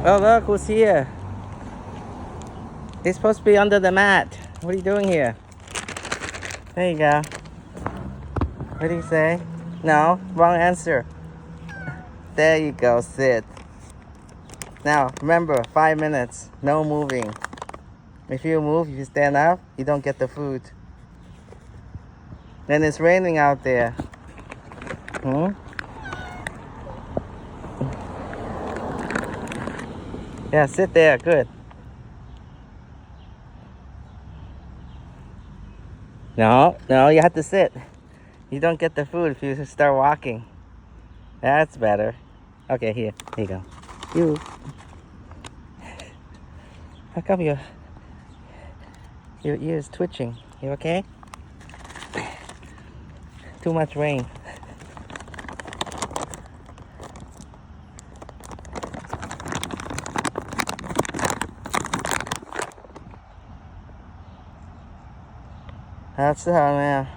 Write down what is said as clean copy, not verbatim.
Oh, look who's here. He's supposed to be under the mat. What are you doing here? There you go. What do you say? No, wrong answer. There you go, sit. Now, remember, 5 minutes, no moving. If you move, if you stand up, you don't get the food. Then it's raining out there. Hmm? Yeah, sit there, good. No, you have to sit. You don't get the food if you start walking. That's better. Okay, here you go. You. How come your ears twitching? You okay? Too much rain. That's the hell, man.